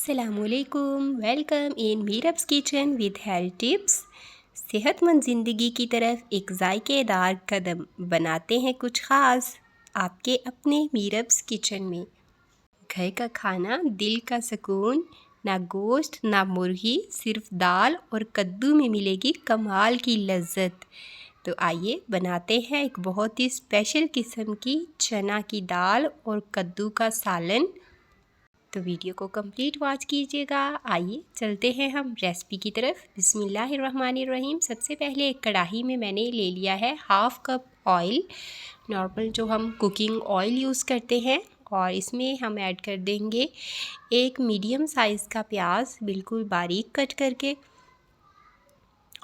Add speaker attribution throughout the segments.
Speaker 1: अस्सलामुअलैकुम, welcome in Meerab's kitchen with health tips. सेहतमंद ज़िंदगी की तरफ एक जायकेदार कदम बनाते हैं कुछ ख़ास आपके अपने मीरब्स किचन में। घर का खाना, दिल का सुकून, ना गोश्त ना मुर्गी, सिर्फ दाल और कद्दू में मिलेगी कमाल की लज्जत। तो आइए बनाते हैं एक बहुत ही स्पेशल किस्म की चना की दाल और कद्दू का सालन। तो वीडियो को कंप्लीट वॉच कीजिएगा। आइए चलते हैं हम रेसिपी की तरफ। बिस्मिल्लाहिर्रहमानिर्रहीम। सबसे पहले एक कढ़ाई में मैंने ले लिया है 1/2 कप ऑयल, नॉर्मल जो हम कुकिंग ऑयल यूज़ करते हैं, और इसमें हम ऐड कर देंगे एक मीडियम साइज़ का प्याज बिल्कुल बारीक कट करके,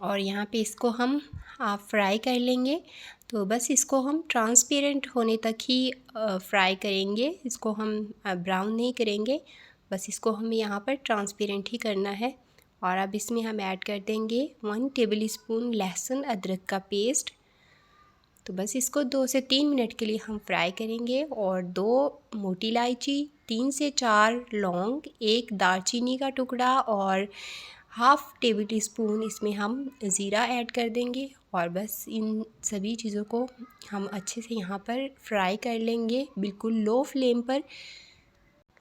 Speaker 1: और यहाँ पे इसको हम फ्राई कर लेंगे। तो बस इसको हम ट्रांसपेरेंट होने तक ही फ्राई करेंगे, इसको हम ब्राउन नहीं करेंगे, बस इसको हमें यहाँ पर ट्रांसपेरेंट ही करना है। और अब इसमें हम ऐड कर देंगे 1 टेबल स्पून लहसुन अदरक का पेस्ट। तो बस इसको 2 से 3 मिनट के लिए हम फ्राई करेंगे, और 2 मोटी इलायची, 3 से 4 लौंग, 1 दालचीनी का टुकड़ा और 1/2 टेबल स्पून इसमें हम ज़ीरा ऐड कर देंगे। और बस इन सभी चीज़ों को हम अच्छे से यहाँ पर फ्राई कर लेंगे बिल्कुल लो फ्लेम पर,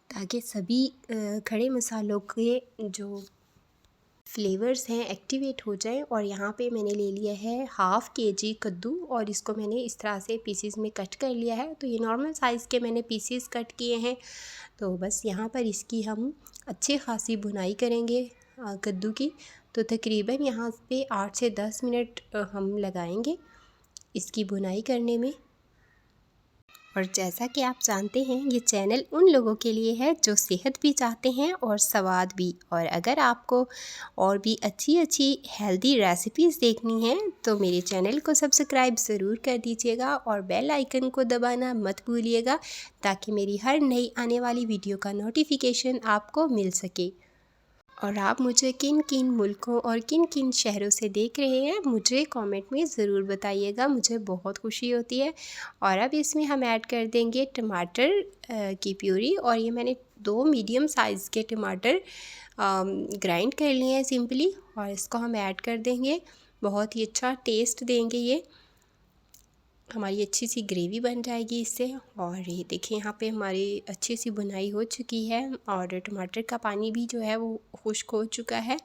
Speaker 1: ताकि सभी खड़े मसालों के जो फ्लेवर्स हैं एक्टिवेट हो जाए। और यहाँ पे मैंने ले लिया है 1/2 kg कद्दू, और इसको मैंने इस तरह से पीसीज में कट कर लिया है। तो ये नॉर्मल साइज़ के मैंने पीसीज कट किए हैं। तो बस यहाँ पर इसकी हम अच्छी खासी भुनाई करेंगे कद्दू की। तो तकरीबन यहाँ पे 8 से 10 मिनट हम लगाएंगे इसकी भुनाई करने में। और जैसा कि आप जानते हैं, ये चैनल उन लोगों के लिए है जो सेहत भी चाहते हैं और स्वाद भी। और अगर आपको और भी अच्छी अच्छी हेल्दी रेसिपीज़ देखनी हैं तो मेरे चैनल को सब्सक्राइब ज़रूर कर दीजिएगा, और बेल आइकन को दबाना मत भूलिएगा, ताकि मेरी हर नई आने वाली वीडियो का नोटिफिकेशन आपको मिल सके। और आप मुझे किन किन मुल्कों और किन किन शहरों से देख रहे हैं, मुझे कमेंट में ज़रूर बताइएगा, मुझे बहुत खुशी होती है। और अब इसमें हम ऐड कर देंगे टमाटर की प्यूरी, और ये मैंने 2 मीडियम साइज़ के टमाटर ग्राइंड कर लिए हैं सिंपली, और इसको हम ऐड कर देंगे। बहुत ही अच्छा टेस्ट देंगे ये, हमारी अच्छी सी ग्रेवी बन जाएगी इससे। और ये देखिए यहाँ पे हमारी अच्छी सी बुनाई हो चुकी है, और टमाटर का पानी भी जो है वो खुश्क हो चुका है।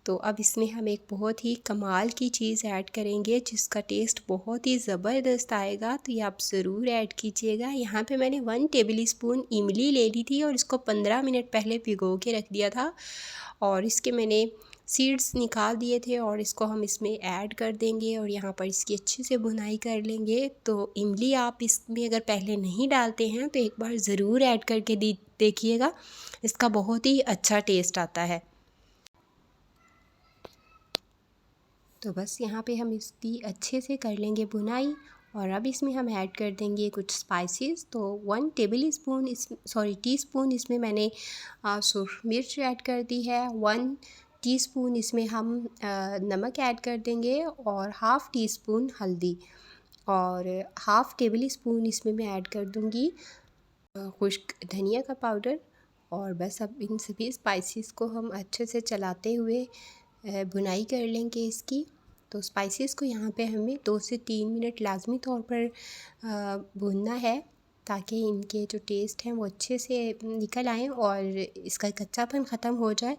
Speaker 1: तो अब इसमें हम एक बहुत ही कमाल की चीज़ ऐड करेंगे जिसका टेस्ट बहुत ही ज़बरदस्त आएगा, तो ये आप ज़रूर ऐड कीजिएगा। यहाँ पे मैंने 1 टेबल स्पून इमली ले ली थी, और इसको 15 मिनट पहले भिगो के रख दिया था, और इसके मैंने सीड्स निकाल दिए थे, और इसको हम इसमें ऐड कर देंगे, और यहाँ पर इसकी अच्छी से भुनाई कर लेंगे। तो इमली आप इसमें अगर पहले नहीं डालते हैं तो एक बार ज़रूर ऐड करके देखिएगा, इसका बहुत ही अच्छा टेस्ट आता है। तो बस यहाँ पे हम इसकी अच्छे से कर लेंगे भुनाई। और अब इसमें हम ऐड कर देंगे कुछ स्पाइसेस। तो 1 टीस्पून इसमें मैंने सूख मिर्च ऐड कर दी है। 1 टीस्पून इसमें हम नमक ऐड कर देंगे, और 1/2 टीस्पून हल्दी, और 1/2 टेबल स्पून इसमें मैं ऐड कर दूँगी खुश्क धनिया का पाउडर। और बस अब इन सभी स्पाइसेस को हम अच्छे से चलाते हुए भुनाई कर लेंगे इसकी। तो स्पाइसेस को यहाँ पे हमें 2 से 3 मिनट लाजमी तौर पर भूनना है, ताकि इनके जो टेस्ट हैं वो अच्छे से निकल आएँ और इसका कच्चापन ख़त्म हो जाए।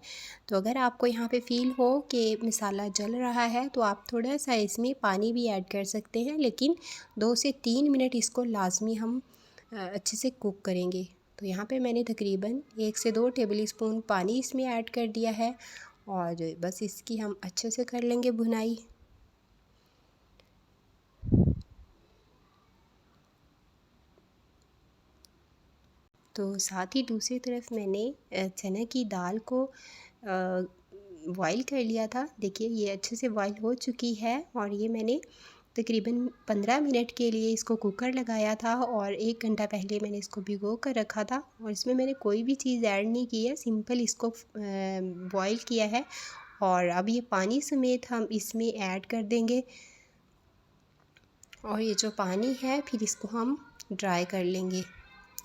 Speaker 1: तो अगर आपको यहाँ पे फ़ील हो कि मसाला जल रहा है तो आप थोड़ा सा इसमें पानी भी ऐड कर सकते हैं, लेकिन 2 से 3 मिनट इसको लाजमी हम अच्छे से कुक करेंगे। तो यहाँ पे मैंने तकरीबन 1 से 2 टेबल स्पून पानी इसमें ऐड कर दिया है, और बस इसकी हम अच्छे से कर लेंगे भुनाई। तो साथ ही दूसरी तरफ मैंने चने की दाल को बॉईल कर लिया था। देखिए ये अच्छे से बॉईल हो चुकी है, और ये मैंने तकरीबन 15 मिनट के लिए इसको कुकर लगाया था, और 1 घंटा पहले मैंने इसको भिगो कर रखा था। और इसमें मैंने कोई भी चीज़ ऐड नहीं की है, सिंपल इसको बॉईल किया है। और अब ये पानी समेत हम इसमें ऐड कर देंगे, और ये जो पानी है फिर इसको हम ड्राई कर लेंगे,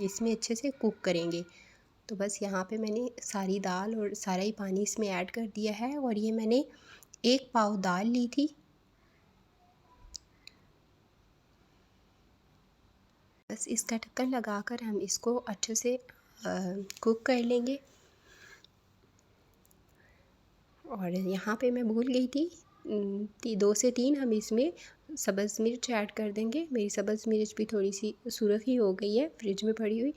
Speaker 1: इसमें अच्छे से कुक करेंगे। तो बस यहाँ पे मैंने सारी दाल और सारा ही पानी इसमें ऐड कर दिया है और ये मैंने 1 पाव दाल ली थी। बस इसका ढक्कन लगाकर हम इसको अच्छे से कुक कर लेंगे। और यहाँ पे मैं भूल गई थी 2 से 3 हम इसमें सब्ज़ मिर्च ऐड कर देंगे। मेरी सब्ज़ मिर्च भी थोड़ी सी सुरखी हो गई है फ्रिज में पड़ी हुई,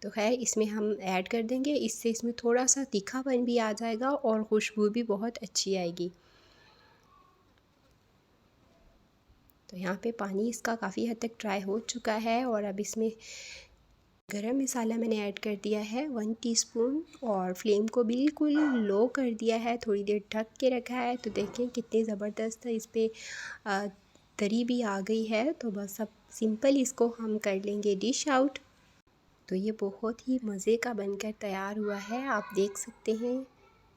Speaker 1: तो खैर इसमें हम ऐड कर देंगे। इससे इसमें थोड़ा सा तीखापन भी आ जाएगा और खुशबू भी बहुत अच्छी आएगी। तो यहाँ पे पानी इसका काफ़ी हद तक ड्राई हो चुका है और अब इसमें गरम मसाला मैंने ऐड कर दिया है 1 टीस्पून और फ्लेम को बिल्कुल लो कर दिया है, थोड़ी देर ढक के रखा है। तो देखें कितनी ज़बरदस्त इस पर तरी भी आ गई है। तो बस अब सिंपल इसको हम कर लेंगे डिश आउट। तो ये बहुत ही मज़े का बनकर तैयार हुआ है, आप देख सकते हैं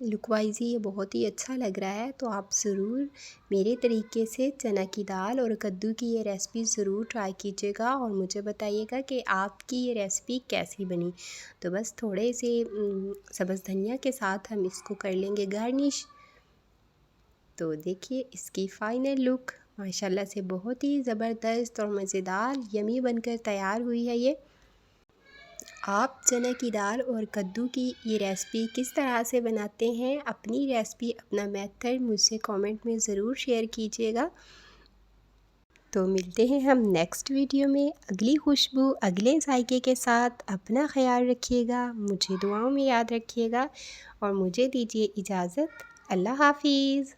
Speaker 1: लुक वाइज ही ये बहुत ही अच्छा लग रहा है। तो आप ज़रूर मेरे तरीके से चना की दाल और कद्दू की ये रेसिपी ज़रूर ट्राई कीजिएगा और मुझे बताइएगा कि आपकी ये रेसिपी कैसी बनी। तो बस थोड़े से सब्ज़ धनिया के साथ हम इसको कर लेंगे गार्निश। तो देखिए इसकी फ़ाइनल लुक माशाल्लाह से बहुत ही ज़बरदस्त और मज़ेदार यमी बनकर तैयार हुई है ये। आप चने की दाल और कद्दू की ये रेसिपी किस तरह से बनाते हैं, अपनी रेसिपी अपना मेथड मुझसे कमेंट में ज़रूर शेयर कीजिएगा। तो मिलते हैं हम नेक्स्ट वीडियो में अगली खुशबू अगले जायके के साथ। अपना ख्याल रखिएगा, मुझे दुआओं में याद रखिएगा और मुझे दीजिए इजाज़त। अल्लाह हाफिज़।